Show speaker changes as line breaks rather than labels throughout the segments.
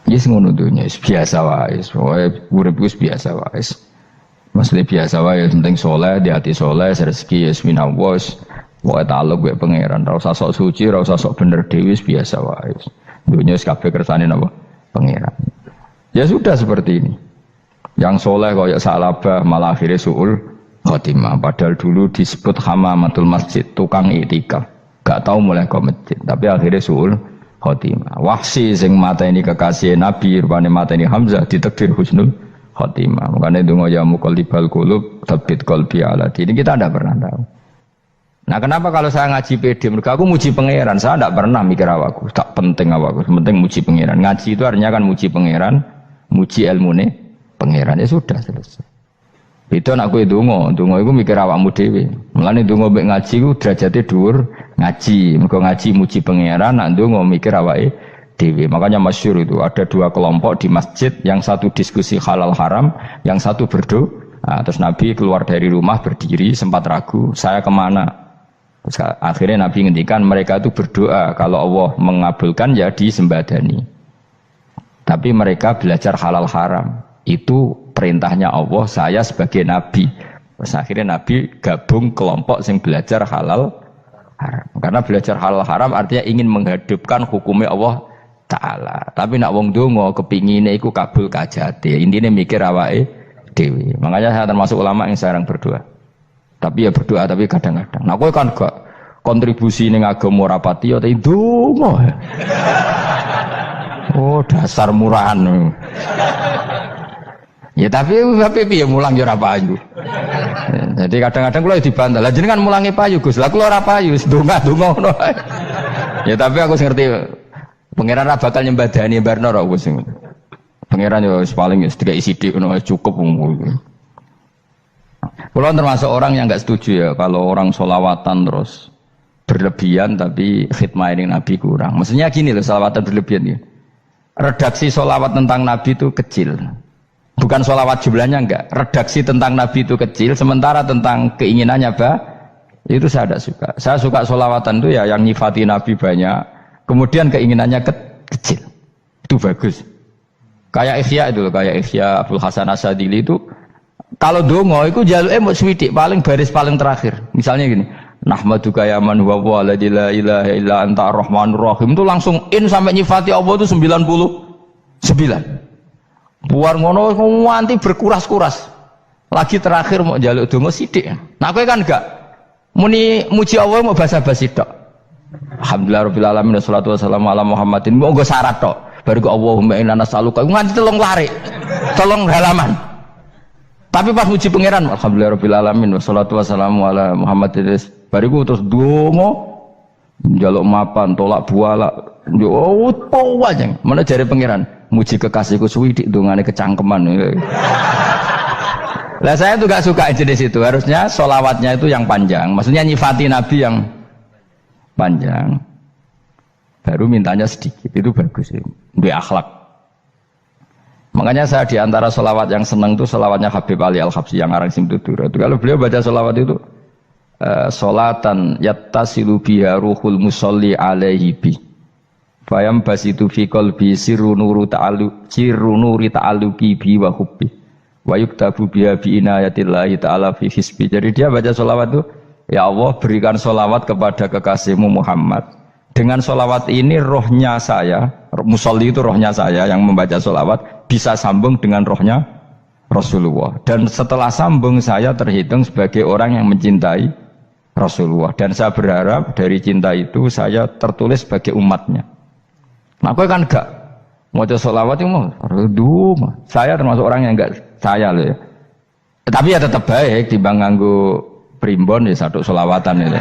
Yes ngono dunya biasa wae. Urip wis biasa wae. Mesti biasa wae penting soleh, di hati soleh, rezeki wis minawos. Wae taluk wae pangeran, ora usah sok suci, ora usah sok bener dhewe biasa wae. Dunya wis kabeh kersane napa? Pangeran. Ya sudah seperti ini. Yang soleh kaya Salabah malah akhirnya suul khotimah. Padahal dulu disebut hamamatul masjid, tukang iktikaf. Gak tahu mulai ke masjid, tapi akhirnya suul khotimah. Wahsi sing mata ini kekasih Nabi, rupanya mata ini Hamzah ditakdir husnul khotimah. Makanya donga ya muqallibal qulub tsabbit qalbi ala dini. Kita tidak pernah tahu. Nah, kenapa kalau saya ngaji PD? Mereka aku muji pangeran, saya tidak pernah mikir awakku, tak penting awakku, penting muji pangeran. Ngaji itu artinya kan muji pangeran, muji ilmune pangeran, ya sudah selesai. Itu anak gue donga itu mikir awakmu dhewe. Mulane donga mbek ngaji ku derajate dhuwur ngaji. Mergo ngaji muji pangeran, nak donga mikir awake dhewe. Makanya masyhur itu ada dua kelompok di masjid, yang satu diskusi halal haram, yang satu berdoa. Nah, terus Nabi keluar dari rumah berdiri sempat ragu, saya kemana? Terus akhirnya Nabi ngendikan mereka itu berdoa kalau Allah mengabulkan ya disembadani. Tapi mereka belajar halal haram. Itu perintahnya Allah, saya sebagai Nabi. Terus akhirnya Nabi gabung kelompok yang belajar halal haram. Karena belajar halal haram artinya ingin menghidupkan hukumnya Allah Ta'ala. Tapi nak wong donga kepingine iku kabul kajate. Intine mikir awake dhewe. Makanya saya termasuk ulama yang jarang berdoa. Tapi ya berdoa tapi kadang-kadang. Nah kowe kan gak kontribusi ning agama rapati ya tapi donga. Oh dasar murahan. Ya tapi piye mulang ya ora payu. Jadi kadang-kadang kula dibantah. Lah jenengan mulangi payu Gus. Lah kula ora payu, donga-donga ngono. Ya tapi aku ngerti pangeran ra bakal nyembadani barno ora Gus. Pangeran ya paling sedikit sithik ngono cukup. Kula termasuk orang yang enggak setuju ya kalau orang sholawatan terus berlebihan tapi khidmah ini Nabi kurang. Maksudnya gini loh, sholawatan berlebihan ya. Redaksi sholawat tentang Nabi itu kecil. Bukan sholawat jumlahnya enggak. Redaksi tentang Nabi itu kecil, sementara tentang keinginannya itu saya tidak suka. Saya suka sholawatan itu ya yang nyifati Nabi banyak, kemudian keinginannya kecil. Itu bagus. Kayak Ihya itu loh, kayak Ihya Abdul Hasan Asadili itu kalau dongo itu jaluke mau swidik paling baris paling terakhir. Misalnya gini, nahmaduka ya man huwa la ilaha illa anta arrahmanur rahim, itu langsung in sampai nyifati Allah itu 99. Buar ngono nganti berkuras-kuras. Lagi terakhir mau jaluk donga sithik. Nah kowe kan enggak muni muji Allah mau basa-basi tok. Alhamdulillahirabbil alamin wassalatu wassalamu ala Muhammadin. Mau nggo syarat tok. Baru ke Allahumma inna nas'aluka nganti telung lari. Telung halaman. Tapi pas muji pangeran alhamdulillahirabbil alamin wassalatu wassalamu ala Muhammadin. Bariku terus donga njaluk mapan tolak buala. Yo aja. Mana jare pangeran? Muji kekasihku suwidik dongane kecangkeman. Lah saya tuh gak suka jenis itu. Harusnya sholawatnya itu yang panjang. Maksudnya nyifati Nabi yang panjang. Baru mintanya sedikit. Itu bagus sih. Di akhlak. Makanya saya diantara sholawat yang senang itu sholawatnya Habib Ali Al-Habsyi yang arang Simtutura. Itu kalau beliau baca sholawat itu sholatan yattasilu biha ruhul musolli alaihi bi. Fayam basitu fi qalbi sirru nuri ta'alluqi bi wa hubbi wa yuktabu biha bi inayatillahi ta'ala fi hisbi. Jadi dia baca sholawat itu, ya Allah berikan sholawat kepada kekasihmu Muhammad. Dengan sholawat ini rohnya saya, musolli itu rohnya saya yang membaca sholawat, bisa sambung dengan rohnya Rasulullah. Dan setelah sambung saya terhitung sebagai orang yang mencintai Rasulullah. Dan saya berharap dari cinta itu saya tertulis sebagai umatnya. Nah, aku kan enggak mau sholawat itu mau saya termasuk orang yang enggak saya loh ya. Tapi ya tetap baik dibanding nganggo primbon ya satu sholawatan itu.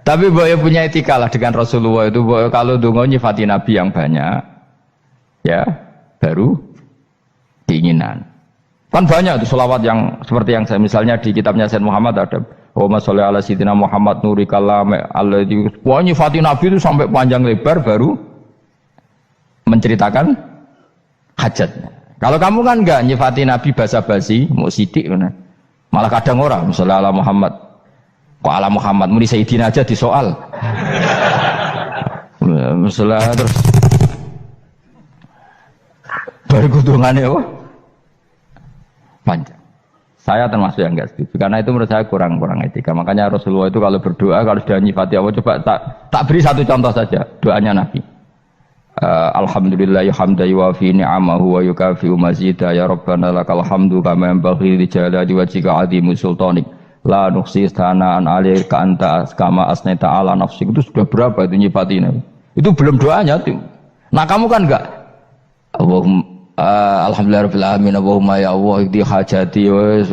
Tapi boleh punya etika lah dengan Rasulullah itu. Boleh kalau dongo nyifati Nabi yang banyak, ya baru keinginan. Kan banyak tuh sholawat yang seperti yang saya misalnya di kitabnya Sayyid Muhammad ada Allahumma sholli ala sayyidina Muhammad nuri kalam alladzi. Wah nyifati Nabi itu sampai panjang lebar baru menceritakan hajatnya. Kalau kamu kan enggak nyifati Nabi basa-basi, mau sidik mana? Malah kadang orang, misalnya ala Muhammad, kok ala Muhammad, muni Sayyidina aja disoal. Misalnya terus, baru kudungannya apa? Panjang. Saya termasuk yang enggak setuju karena itu menurut saya kurang etika. Makanya Rasulullah itu kalau berdoa kalau sudah nyifati Allah, coba tak beri satu contoh saja doanya Nabi. Alhamdulillah hamdan yuwafi ni'amahu wa yukafi'u mazida ya rabbana lakal hamdu kama yanbaghi li jalali wajhika 'azimi sultanik la nuqsi sana'an 'alaika anta kama asnaita 'ala nafsik. Itu sudah berapa itu nyifatin itu belum doanya tuh. Nah kamu kan enggak Allahumma alhamdulillahirabbil alamin Allahumma ya Allah di hajati wes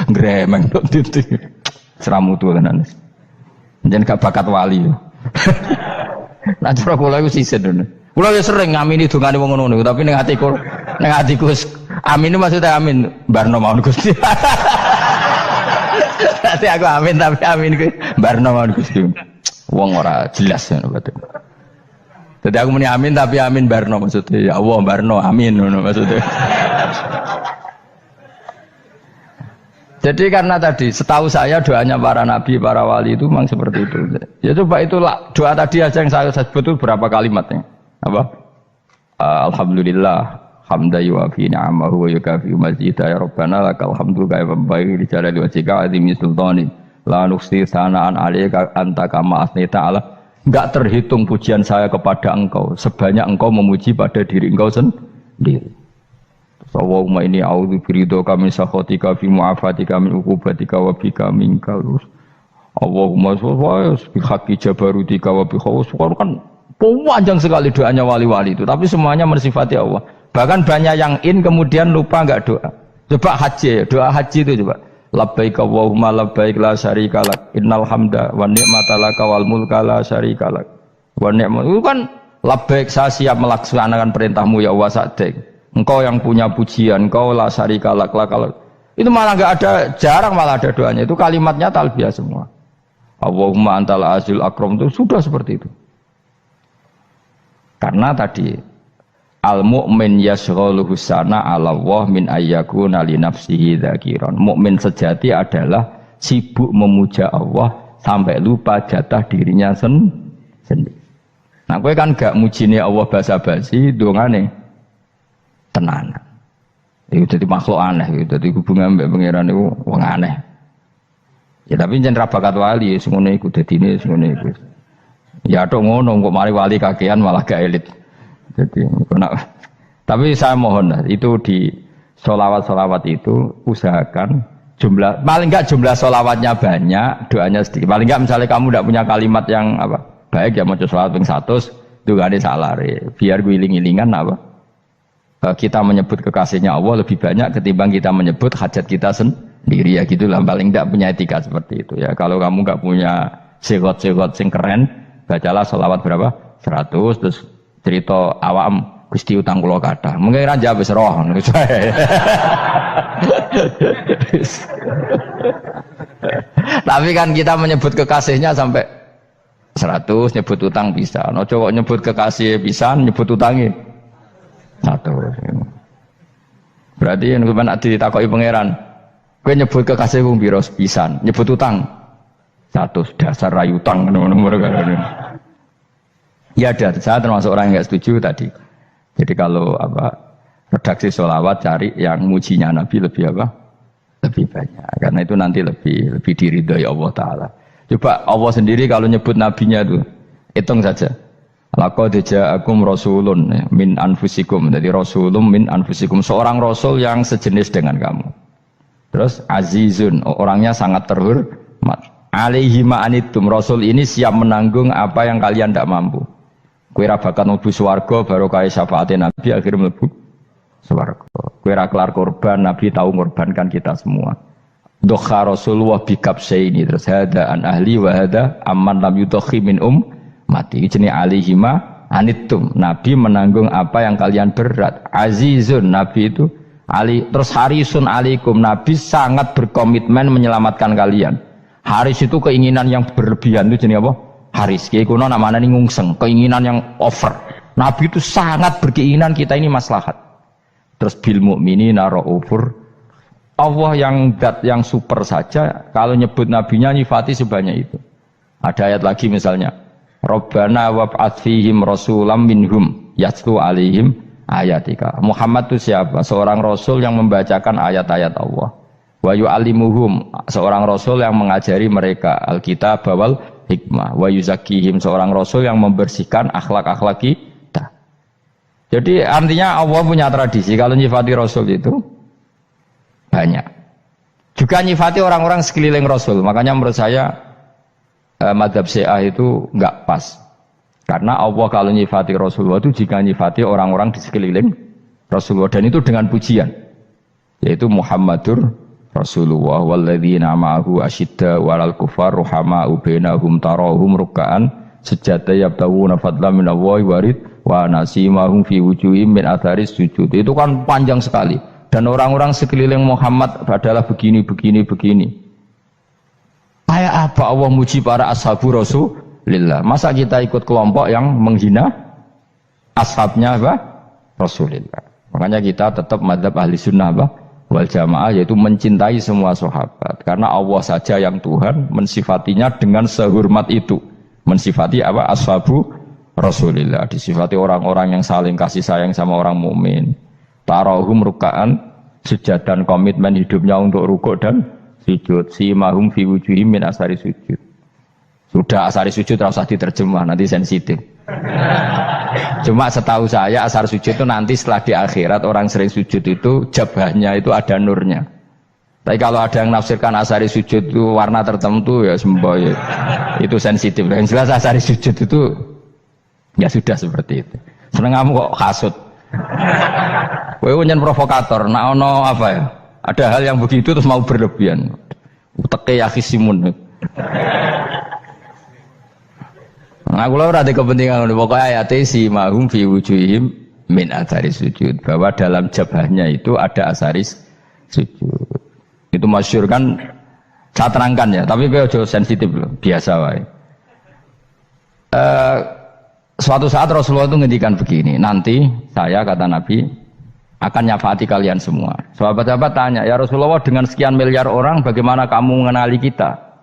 gremeng itu seramu tuh tenan jangan gak bakat wali. Nah cara kula iku sisen ngono. Kula ya sering ngamini dongane wong ngono tapi ning atiku amin maksudnya amin barno mawon Gusti. Nanti aku amin tapi amin ku barno mawon Gusti. Wong ora jelas ngono betul. Jadi aku muni amin tapi amin barno maksudnya ya Allah barno amin ngono maksudnya. Jadi karena tadi setahu saya doanya para nabi, para wali itu memang seperti itu. Ya coba itulah doa tadi aja yang saya sebut itu berapa kalimatnya? Apa? Alhamdulillah hamdan yuwafi ni'amahu wa yukafi'u mazidah ya rabbana lakal hamdu kama yanbaghi li jalali wajhika 'azimi sultanik la nuqsi sana'an 'alaika anta kama asnaita 'ala. Enggak terhitung pujian saya kepada engkau sebanyak engkau memuji pada diri engkau sendiri. Allahumma inni a'udzu biridhoka min sakhatika fi mu'afatika min uqubatika wa bika minkal. Allahumma sholli bi haqqi jabarutika wa bi khawfika. Kan panjang sekali doanya wali-wali itu, tapi semuanya mensifati Allah. Bahkan banyak yang kemudian lupa enggak doa. Coba haji, doa haji itu coba. Labbaik Allahumma labbaik la syarika lak innal hamda wa ni'mata laka wal mulka la syarika lak. Wa ni'mat itu kan labbaik saya siap melaksanakan perintahmu ya Allah sa'dik. Engkau yang punya pujian, engkau la syarika lak. Itu malah enggak ada, jarang malah ada doanya. Itu kalimatnya talbiyah semua. Allahumma antal azil akram itu sudah seperti itu. Karena tadi al-mu'min yashghaluhu sana 'ala Allah min ayyakuna li nafsihi dzakiran. Mukmin sejati adalah sibuk memuja Allah sampai lupa jatah dirinya sendiri. Nah, kowe kan gak mujine Allah basa-basi, dongane tenanan. Itu jadi makhluk aneh, itu jadi hubungan mbek pangeran itu wong aneh. Ya tapi jen ra bakat wali, ngono iku dadine ngono iku. Ya tok ngono kok mari wali kakean malah gak elit. Jadi tapi saya mohon itu di sholawat itu usahakan jumlah paling enggak jumlah sholawatnya banyak, doanya sedikit. Paling enggak misalnya kamu tidak punya kalimat yang apa baik ya mau sholawat ping 100 itu gak ada salah biar guling-gilingan apa kita menyebut kekasihnya Allah lebih banyak ketimbang kita menyebut hajat kita sendiri ya gitulah. Paling enggak punya etika seperti itu ya. Kalau kamu enggak punya segot-segot sing keren, bacalah sholawat berapa 100 terus cerita awam Gusti utang kula kathah. Mungkin ra jawab wis roh. Tapi kan kita menyebut kekasihnya sampai 100, nyebut utang bisa. No coba nyebut kekasih pisan, nyebut utangnya 100. Berarti yang sampeyan ditakoki pangeran, kowe nyebut kekasih wong pira pisan, nyebut utang 100 dasar rayu utang ngono-ngono kan. Ya ada, saya termasuk orang yang nggak setuju tadi. Jadi kalau redaksi sholawat cari yang mujinya Nabi lebih lebih banyak. Karena itu nanti lebih diridhoi Allah Taala. Coba Allah sendiri kalau nyebut nabinya itu hitung saja. Laqad ja'akum rasulun min anfusikum. Jadi rasulun min anfusikum, seorang rasul yang sejenis dengan kamu. Terus azizun, orangnya sangat terhormat. Alaihi ma'anitum, rasul ini siap menanggung apa yang kalian tidak mampu. Kowe ra bakal mlebu swarga barokah syafaate Nabi akhir mlebu swarga. Kowe ra kelar korban, Nabi tahu mengorbankan kita semua. Dokha Rasulullah bikabsaini terus hada an ahli wa hada amman lam yudokhi min mati. Jenenge alihima anittum. Nabi menanggung apa yang kalian berat. Azizun, Nabi itu ali terus harisun alaikum. Nabi sangat berkomitmen menyelamatkan kalian. Haris itu keinginan yang berlebihan itu jenenge apa? Haris, kiai kuno namanya ini ngungseng, keinginan yang over. Nabi itu sangat berkeinginan kita ini maslahat. Terus bil mukminina raufur. Allah yang super saja, kalau nyebut nabinya nyifati sebanyak itu. Ada ayat lagi misalnya, Rabbana wab'ats fihim rasulam minhum yatlu alaihim ayatika. Muhammad itu siapa? Seorang rasul yang membacakan ayat-ayat Allah. Wa yu'allimuhum, seorang rasul yang mengajari mereka alkitab wal hikmah. Wa yuzakkihim, seorang rasul yang membersihkan akhlak-akhlak kita. Jadi artinya Allah punya tradisi kalau nyifati rasul itu banyak. Juga nyifati orang-orang sekeliling rasul. Makanya menurut saya madzhab Syiah itu enggak pas. Karena Allah kalau nyifati Rasulullah itu jika nyifati orang-orang di sekeliling Rasulullah, dan itu dengan pujian, yaitu Muhammadur Rasulullah walladzina ma'ahu asyidda walal kufar ruhama'u bainahum tarahum ruk'an sujada yabtawuna fadlan minallahi warid wa nasimahum fi wujuhim min atharis sujud. Itu kan panjang sekali, dan orang-orang sekeliling Muhammad adalah begini. Kayak apa Allah muji para ashabu Rasulillah? Masa kita ikut kelompok yang menghina ashabnya apa? Rasulillah. Makanya kita tetap madzhab ahli sunnah apa? Wal jamaah, yaitu mencintai semua sahabat. Karena Allah saja yang Tuhan mensifatinya dengan sehormat itu. Mensifati apa? Ashabu Rasulillah. Disifati orang-orang yang saling kasih sayang sama orang mukmin. Tarahum ruka'an, sujud dan komitmen hidupnya untuk rukuk dan sujud. Simahum fi wujuhim min asari sujud. Sudah asari sujud tidak usah diterjemah, nanti sensitif. Cuma setahu saya asar sujud itu nanti setelah di akhirat orang sering sujud itu jabahnya itu ada nurnya. Tapi kalau ada yang nafsirkan asari sujud itu warna tertentu ya semboy. Itu sensitif. Yang jelas asari sujud itu ya sudah seperti itu. Seneng kamu kok kasut. Kowe nyen provokator, nak ono apa ya? Ada hal yang begitu terus mau berlebihan. Uteke ya khisimun. Nah, kula ora ada kepentingan pokoknya ayat si mahum fi wujuhim min athari sujud, bahwa dalam jabahnya itu ada asaris sujud. Itu masyhur kan, saya terangkan ya, tapi kowe aja sensitif loh, biasa wae. Suatu saat Rasulullah itu ngendikan begini, nanti saya kata Nabi akan nyafaati kalian semua. Sahabat-sahabat tanya, ya Rasulullah dengan sekian miliar orang bagaimana kamu mengenali kita?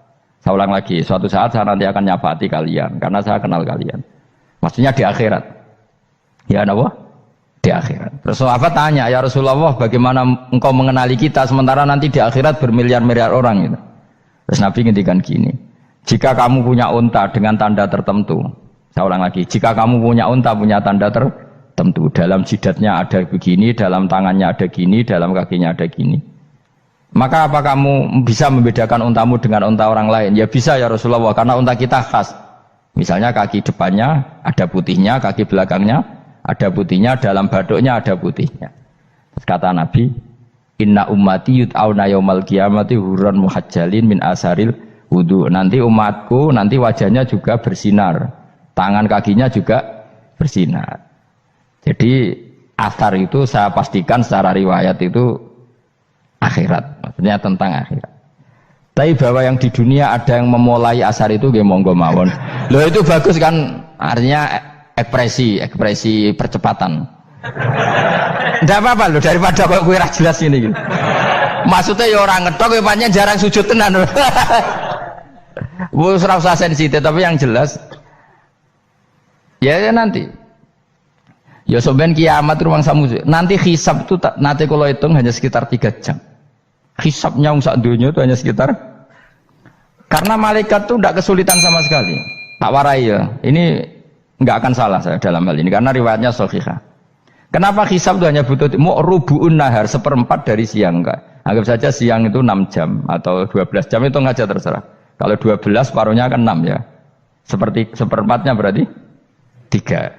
Saya ulang lagi, suatu saat saya nanti akan nyafaati kalian karena saya kenal kalian. Maksudnya di akhirat. Ya apa? Di akhirat. Terus sahabat tanya, ya Rasulullah bagaimana engkau mengenali kita sementara nanti di akhirat bermiliar-miliar orang gitu. Terus Nabi ngendikan gini, jika kamu punya unta dengan tanda tertentu, saya ulang lagi, jika kamu punya unta punya tanda tertentu, dalam jidatnya ada begini, dalam tangannya ada gini, dalam kakinya ada gini, maka apa kamu bisa membedakan untamu dengan unta orang lain? Ya bisa ya Rasulullah, karena unta kita khas. Misalnya kaki depannya ada putihnya, kaki belakangnya ada putihnya, dalam baduknya ada putihnya. Terus kata Nabi, inna ummati yut'auna yaumal qiyamati hurran muhajjalin min asaril wudu. Nanti umatku nanti wajahnya juga bersinar, tangan kakinya juga bersinar. Jadi asar itu saya pastikan secara riwayat itu akhirat, maksudnya tentang akhirat. Tapi bahwa yang di dunia ada yang memulai asar itu nggih monggo mawon. Loh itu bagus kan, artinya ekspresi percepatan. Ndak apa-apa loh, daripada kok kowe ora jelas ini gitu. Maksudnya ya orang ngetok ya pancen jarang sujud tenan. Wis ora usah sensitif, tapi yang jelas ya nanti. Ya soben kiamat ruang samu. Nanti hisab itu nanti kalau hitung hanya sekitar 3 jam. Hisabnya sak dunia itu hanya sekitar, karena malaikat itu tidak kesulitan sama sekali. Tak warai ya. Ini nggak akan salah saya dalam hal ini karena riwayatnya sahihah. Kenapa hisab itu hanya butuh rubu'un nahar, 1/4 dari siang enggak? Anggap saja siang itu 6 jam atau 12 jam, itu aja terserah. Kalau 12 paruhnya kan 6 ya. Seperti 1/4-nya berarti 3.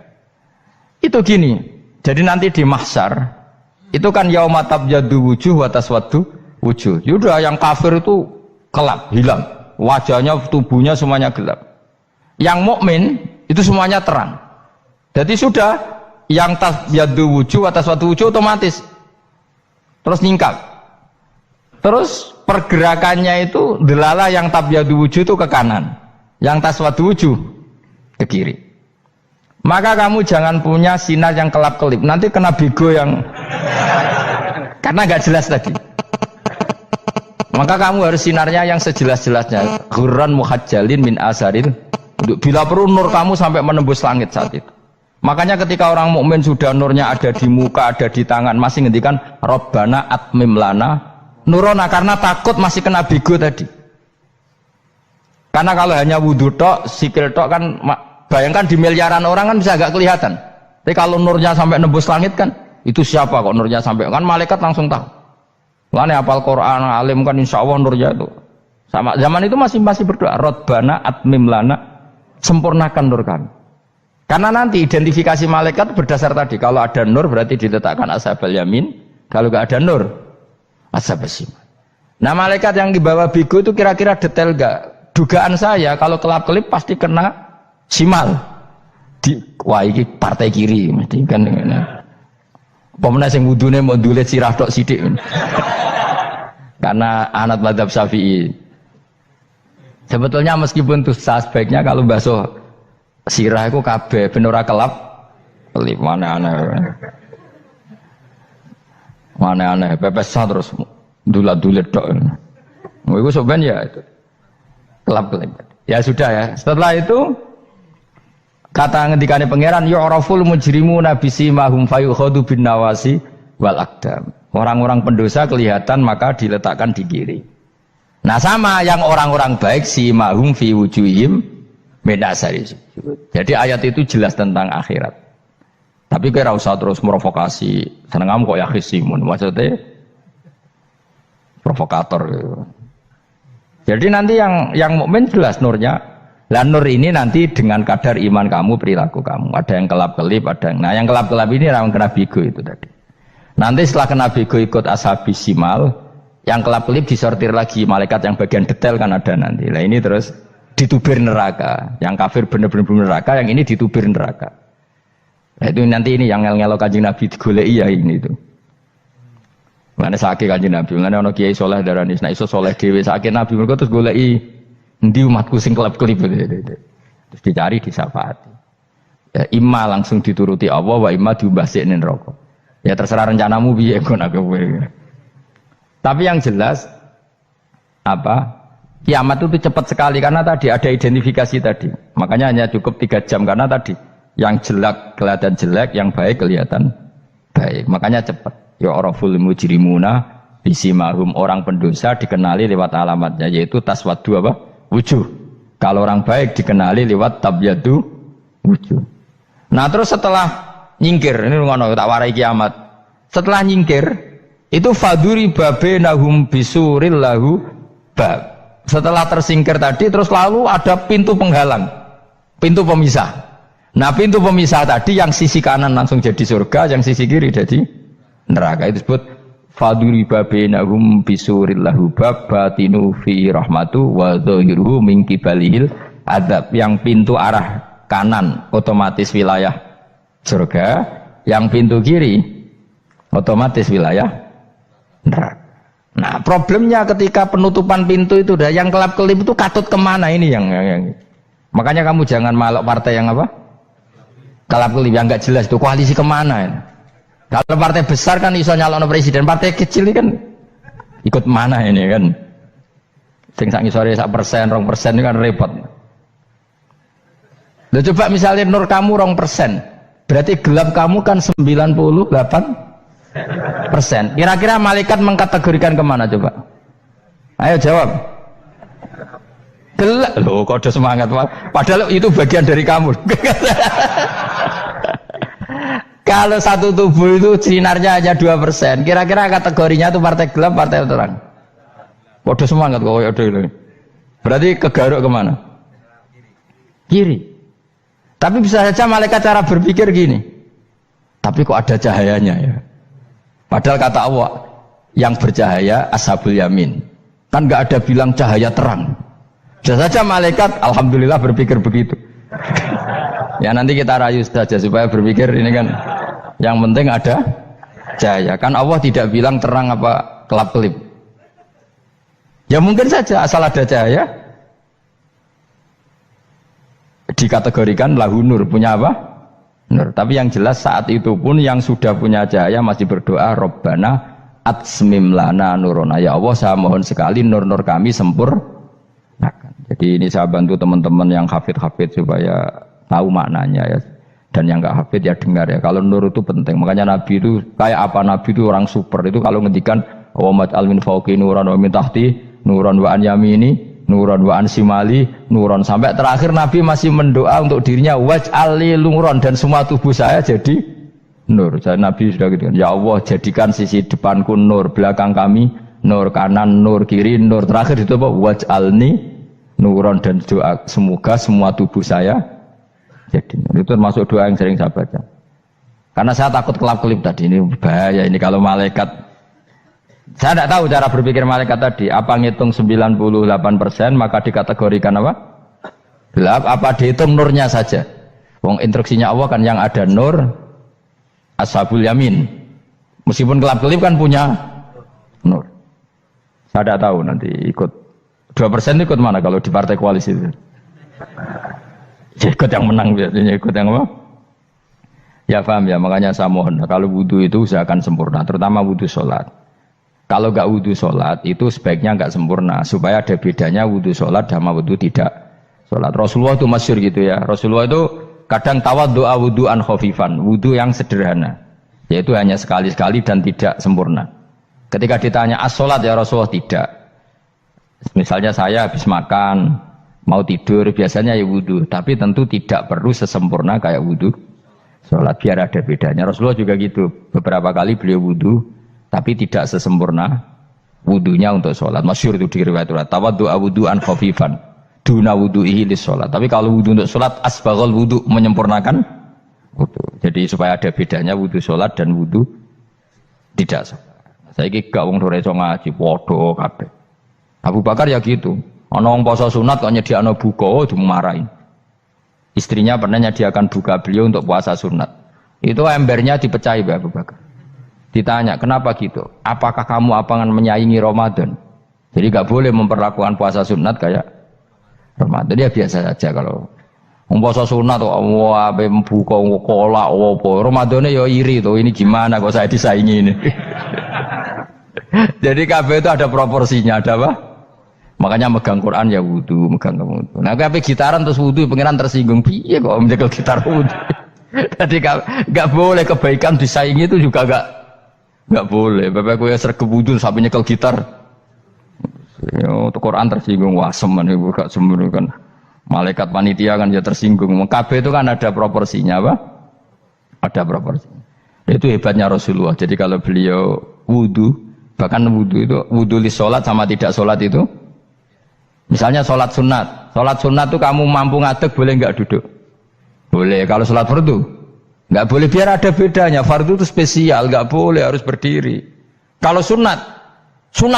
Itu gini, jadi nanti di mahsyar itu kan yauma tabyaddu wujuh wa taswaddu wujuh. Yaudah yang kafir itu kelap, hilang, wajahnya, tubuhnya semuanya gelap. Yang mukmin itu semuanya terang. Jadi sudah yang tabyaddu wujuh wa taswaddu wujuh otomatis terus nyingkap. Terus pergerakannya itu delala yang tabyaddu wujuh itu ke kanan, yang taswaddu wujuh ke kiri. Maka kamu jangan punya sinar yang kelap-kelip, nanti kena bego yang karena nggak jelas tadi. Maka kamu harus sinarnya yang sejelas-jelasnya, ghurran muhajjalin min asaril. Bila perlu nur kamu sampai menembus langit saat itu. Makanya ketika orang mukmin sudah nurnya ada di muka, ada di tangan, masih ngendikan Rabbana atmim lana nurona, karena takut masih kena bigo tadi. Karena kalau hanya wudhu tok, sikil tok kan, bayangkan di miliaran orang kan bisa agak kelihatan. Tapi kalau nurnya sampai nembus langit kan, itu siapa kok nurnya sampai, kan malaikat langsung tahu. Lane hafal Quran, alim kan insya Allah nurnya itu. Sama zaman itu masih berdoa, Rabbana atmim lana, sempurnakan nur kami. Karena nanti identifikasi malaikat berdasar tadi, kalau ada nur berarti diletakkan ashabal yamin, kalau nggak ada nur ashabal shimal. Nah malaikat yang dibawa bigo itu kira-kira detail nggak? Dugaan saya kalau kelap-kelip pasti kena simal. Wah ini partai kiri mesti kan. Pemenang yang wudhunya mau dulet sirah tok sidik. Karena anak madzhab Syafi'i. Sebetulnya meskipun itu sebaiknya kalau basuh sirah itu kabeh ben ora kelap kelip mana aneh pepesan terus dulat-dulet tok. Iku soben ya itu kelap-kelip. Ya sudah ya. Setelah itu kata ngendikane pangeran yu'raful mujrimuna bisimahum fayukhadu bin nawasi wal aqdam. Orang-orang pendosa kelihatan maka diletakkan di kiri. Nah sama yang orang-orang baik simahum fi wujuhim min asari sujud. Jadi ayat itu jelas tentang akhirat. Tapi kira usah terus merovokasi. Seneng kamu kok ya khisimun, maksudnya provokator gitu. Jadi nanti yang mukmin jelas nurnya. Lah nur ini nanti dengan kadar iman kamu, perilaku kamu. Ada yang kelap-kelip, ada yang. Nah yang kelap-kelip ini yang kena bigo itu tadi. Nanti setelah kena bigo ikut ashabis simal, yang kelap-kelip disortir lagi malaikat yang bagian detail kan ada nanti. Nah ini terus ditubir neraka. Yang kafir benar-benar neraka, yang ini ditubir neraka. Nah itu nanti ini yang ngel-ngelo Kanjeng Nabi digoleki ya ini itu. Mana sakit Kanjeng Nabi, mana ono kiai soleh darani, nah iso soleh dhewe sakit Nabi mergo terus goleki endi umatku sing kelep-kelip terus dicari disyafaati. Ya imma langsung dituruti Allah wa imma diumbasike neraka. Ya terserah rencanamu piye kon aku kowe. Tapi yang jelas apa? Kiamat itu cepat sekali karena tadi ada identifikasi tadi. Makanya hanya cukup 3 jam karena tadi yang jelek kelihatan jelek, yang baik kelihatan baik. Makanya cepat. Ya araful mujrimuna bisimahum, orang pendosa dikenali lewat alamatnya yaitu taswaddu apa? Wujuh. Kalau orang baik dikenali lewat tabyadu wujuh. Nah terus setelah nyingkir, ini ngono tak warai kiamat. Setelah nyingkir itu faduri babenahum bisuril lahu bab. Setelah tersingkir tadi terus lalu ada pintu penghalang, pintu pemisah. Nah pintu pemisah tadi yang sisi kanan langsung jadi surga, yang sisi kiri jadi neraka. Itu disebut faduri babenahum bisuril lahu bab batinu fi rahmatu wa dhahiruhu min qibalihil adzab. Yang pintu arah kanan otomatis wilayah surga, yang pintu kiri otomatis wilayah neraka. Nah problemnya ketika penutupan pintu itu dah yang kelap-kelip itu katut kemana ini yang makanya kamu jangan malok partai yang apa kelap-kelip yang nggak jelas itu koalisi kemana ini. Kalau partai besar kan iso nyalon presiden, partai kecil ini kan ikut mana ini kan sing sak ngisore 1%, 2% ini kan repot. Loh, coba misalnya nur kamu 2%, berarti gelap kamu kan 98%. Kira-kira malaikat mengkategorikan kemana coba? Ayo jawab. Gelap. Loh, kode semangat Pak. Padahal itu bagian dari kamu. Kalau satu tubuh itu sinarnya hanya 2%, kira-kira kategorinya itu partai gelap, partai terang. Kode semangat kok ada. Berarti kegaruk kemana? Kiri. Tapi bisa saja malaikat cara berpikir gini. Tapi kok ada cahayanya ya? Padahal kata Allah yang bercahaya ashabul yamin. Kan nggak ada bilang cahaya terang. Bisa saja malaikat alhamdulillah berpikir begitu. Ya nanti kita rayu saja supaya berpikir ini kan yang penting ada cahaya. Kan Allah tidak bilang terang apa kelap-kelip. Ya mungkin saja asal ada cahaya dikategorikan lahu nur, punya apa? Nur. Tapi yang jelas saat itu pun yang sudah punya cahaya masih berdoa Rabbana atsmim lana nurona. Ya Allah saya mohon sekali nur-nur kami sempurnakan. Jadi ini saya bantu teman-teman yang hafid-hafid supaya tahu maknanya ya. Dan yang nggak hafid ya dengar ya. Kalau nur itu penting. Makanya Nabi itu kayak apa? Nabi itu orang super. Itu kalau ngendikan wa maj'al min fawqi nuran wa min tahti nuran wa an yamini nuran wa an simali nuran, sampai terakhir Nabi masih mendoa untuk dirinya waj'al li nuran, dan semua tubuh saya jadi nur. Jadi Nabi sudah gitu kan. Ya Allah, jadikan sisi depanku nur, belakang kami nur, kanan nur, kiri nur. Terakhir itu apa? Waj'alni nuran, dan doa semoga semua tubuh saya jadi nur. Itu termasuk doa yang sering saya baca. Karena saya takut kelap-kelip tadi, ini bahaya ini kalau malaikat. Saya tidak tahu cara berpikir malaikat tadi. Apa ngitung 98% maka dikategorikan apa? Gelap. Apa dihitung nurnya saja? Wong instruksinya Allah kan yang ada nur ashabul yamin. Meskipun kelap-kelip kan punya nur. Saya tidak tahu nanti ikut 2% ikut mana kalau di partai koalisi itu. Ya, ikut yang menang biasanya, ikut yang apa? Ya paham ya, makanya saya mohon kalau wudhu itu usahakan sempurna, terutama wudhu sholat. Kalau nggak wudhu sholat itu sebaiknya nggak sempurna, supaya ada bedanya wudhu sholat sama wudhu tidak sholat. Rasulullah itu masyhur gitu ya. Rasulullah itu kadang tawaddu'a wudhu'an khafifan, wudhu yang sederhana, yaitu hanya sekali-sekali dan tidak sempurna. Ketika ditanya as-sholat ya Rasulullah, tidak. Misalnya saya habis makan, mau tidur, biasanya ya wudhu, tapi tentu tidak perlu sesempurna kayak wudhu sholat, biar ada bedanya. Rasulullah juga gitu, beberapa kali beliau wudhu, tapi tidak sesempurna wudhunya untuk sholat. Masyhur itu di riwayat tawaddu'a wudhu'an khafifan duna wudhu'ihi lis sholat. Tapi kalau wudhu untuk sholat asbaghal wudhu, menyempurnakan wudhu. Jadi supaya ada bedanya wudhu sholat dan wudhu tidak sholat. Saya gak wong sore iso ngaji podo kabeh. Abu Bakar ya gitu. Ana wong poso sunat kok nyediakno buka dimarahi. Istrinya pernah nyediakan buka beliau untuk puasa sunat. Itu embernya dipecahi Abu Bakar. Ditanya, kenapa gitu? Apakah kamu akan menyaingi Ramadan? Jadi gak boleh memperlakukan puasa sunat kayak Ramadan. Ya biasa saja kalau puasa sunat wah buka kolak apa. Ramadannya ya iri tuh, ini gimana kok saya disaingi ini. Jadi kabeh itu ada proporsinya, ada apa? Makanya megang Quran ya wudu, megang wudu. Nah kabeh gitaran terus wudu, pengiran tersinggung. Piye kok menjegal gitar wudu? Jadi gak boleh kebaikan disaingi, itu juga gak boleh. Bapak gue sergap wudu sampai nyekel gitar. Yo Quran tersinggung, wah semen ibu gak semen kan. Malaikat panitia kan ya tersinggung. Kabeh itu kan ada proporsinya apa? Ada proporsinya. Itu hebatnya Rasulullah. Jadi kalau beliau wudu, bahkan wudu itu wudu li sholat sama tidak sholat itu. Misalnya sholat sunat itu kamu mampu ngadeg boleh nggak duduk? Boleh. Kalau sholat fardu nggak boleh, biar ada bedanya. Fardu itu spesial, nggak boleh, harus berdiri. Kalau sunat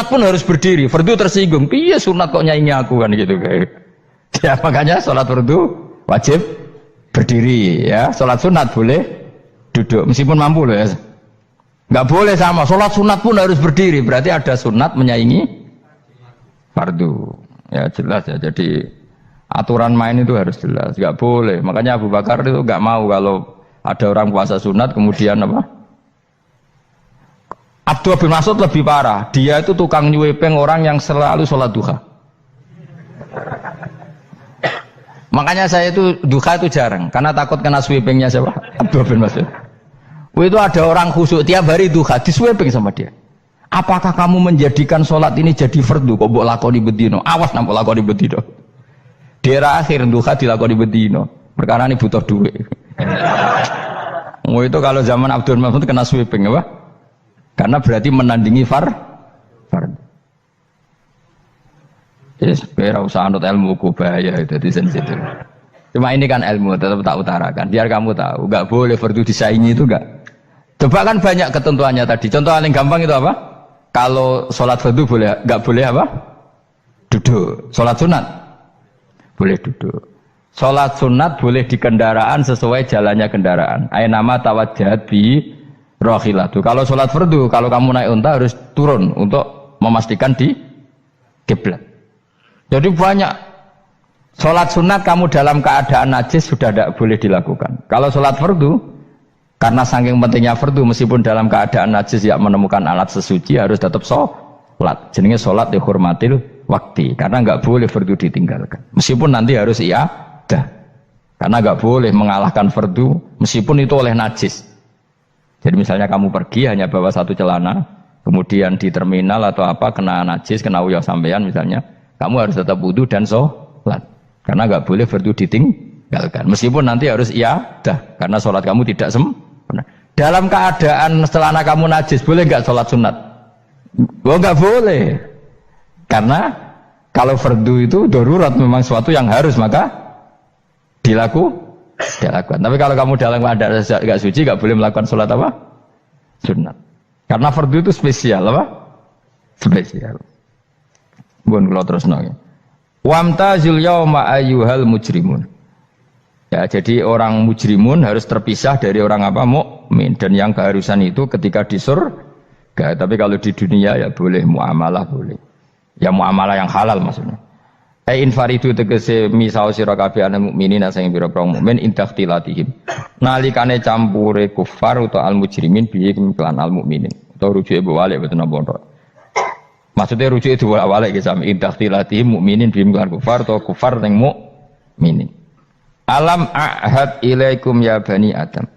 pun harus berdiri. Fardu tersinggung, iya sunat kok nyaingi aku kan gitu kayak. Ya makanya sholat fardu wajib berdiri ya. Sholat sunat boleh duduk meskipun mampu loh ya. Nggak boleh sama. Sholat sunat pun harus berdiri. Berarti ada sunat menyaingi fardu. Ya jelas ya. Jadi aturan main itu harus jelas. Nggak boleh. Makanya Abu Bakar itu nggak mau kalau ada orang puasa sunat kemudian apa? Abdullah bin Mas'ud lebih parah. Dia itu tukang nyuwepeng orang yang selalu sholat duha. Makanya saya itu duha itu jarang karena takut kena sweepingnya siapa? Abdullah bin Mas'ud. Itu ada orang khusyuk tiap hari duha disweeping sama dia. Apakah kamu menjadikan sholat ini jadi fardu? Kok mbok lakoni bedino? Awas nak mbok lakoni bedino. Daerah akhir duha dilakoni bedino. Perkara ini butuh duit. Itu kalau zaman Abdul Mas'ud kena sweeping apa? Karena berarti menandingi fardu. Yes, biar usah anut ilmu ku bahaya itu di sensitif. Cuma ini kan ilmu tetap tak utarakan. Biar kamu tahu, nggak boleh fardu disaingi itu nggak. Coba kan banyak ketentuannya tadi. Contoh paling gampang itu apa? Kalau sholat fardu boleh, nggak boleh apa? Duduk. Sholat sunat boleh duduk. Sholat sunat boleh di kendaraan sesuai jalannya kendaraan. Nama tawajjahat bi rohilatu. Kalau sholat fardu, kalau kamu naik unta harus turun untuk memastikan di kiblat. Jadi banyak sholat sunat kamu dalam keadaan najis sudah tidak boleh dilakukan. Kalau sholat fardu, karena saking pentingnya fardu, meskipun dalam keadaan najis ya menemukan alat sesuci harus tetap sholat. Jenenge sholat dihormatil waktu, karena nggak boleh fardu ditinggalkan. Meskipun nanti harus iya dah. Karena nggak boleh mengalahkan fardu meskipun itu oleh najis. Jadi misalnya kamu pergi hanya bawa satu celana, kemudian di terminal atau apa kena najis, kena uyah sampean misalnya, kamu harus tetap wudu dan sholat. Karena nggak boleh fardu ditinggalkan. Meskipun nanti harus dah, karena sholat kamu tidak sempurna. Dalam keadaan celana kamu najis, boleh nggak sholat sunat? Oh nggak boleh. Karena kalau fardu itu darurat memang suatu yang harus maka dilakukan. Tapi kalau kamu dalam keadaan nggak suci, nggak boleh melakukan sholat apa? Sunat. Karena fardu itu spesial apa? Spesial. Bukan kalau terus nongol. Wamtazul yauma ayyuhal mujrimun. Ya, jadi orang mujrimun harus terpisah dari orang apa? Mukmin. Dan yang keharusan itu ketika di surga. Tapi kalau di dunia ya boleh muamalah boleh. Ya muamalah yang halal maksudnya. Infaridu tegese misau sira kabeh ana mukminin sing pira-pira mukmin indahtilatihim. Nalikane campure kufar utawa al mujrimin bi iklan al mukminin. Utawa rujuke balik boten napa. Maksudnya rujuke diwalik ge sami indahtilatihim mukminin bi iklan kufar utawa kufar ning mukminin. Alam ahad ilaikum ya bani Adam.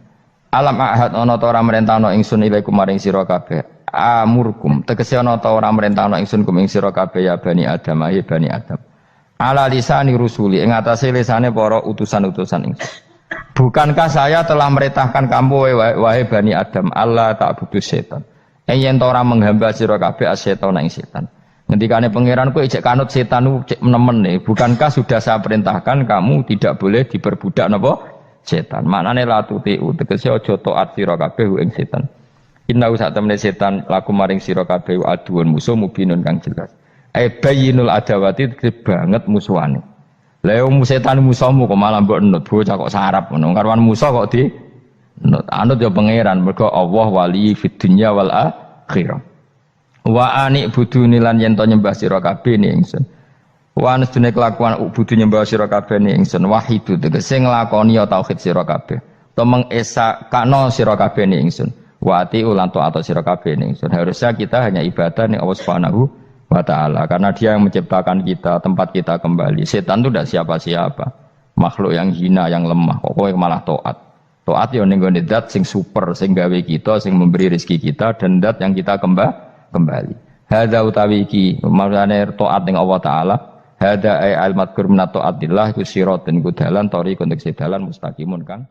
Alam ahad ana ta ora merentano ingsun ilaikum maring sira kabeh. Amurkum tegese ana ta ora merentano ingsun kum ing sira kabeh ya bani Adam ya bani Adam. Ala lisani rusuli ing atase lisane para utusan-utusan ingsun. Bukankah saya telah merintahkan kamu wahai Bani Adam Allah ta'budu setan. Yen ora menghamba sira kabeh asetan ing setan. Ngendikane pangeran kowe ijek kanut setan cek nemen nih. Bukankah sudah saya perintahkan kamu tidak boleh diperbudak napa setan. Maknane la tutiu tegese aja taat sira kabeh ing setan. Inna sak temene setan laku maring sira kabeh aduun musuh mubinun kang jelas. Bayinul adawati banget musuhane. Lah setan musuhmu kok malah mbok nut bocah kok sarap ngono. Karwan musuh kok di nut. Anut ya pangeran mergo Allah wali fid dunya wal akhirah. Wa ani buduni lan yen to nyembah sira kabeh ni ingsun. Wa anstune kelakuan budu nyembah sira kabeh ni ingsun wahidu tegese nglakoni tauhid sira kabeh. To mengesakno sira kabeh ni ingsun. Wa ati ulan to atau sira kabeh ni ingsun. Harusnya kita hanya ibadah ning Allah Subhanahu wa ta'ala karena dia yang menciptakan kita, tempat kita kembali. Setan itu tidak siapa-siapa, makhluk yang hina, yang lemah. Kok malah taat ya ning gone zat sing super, sing gawe kita, sing memberi rezeki kita dan zat yang kita kembali. Hadza utawi iki maksudane taat ning Allah taala. Hadza ay al madkur min taatillah iku siratun kudalan tori kontek sedalan mustaqimun kan.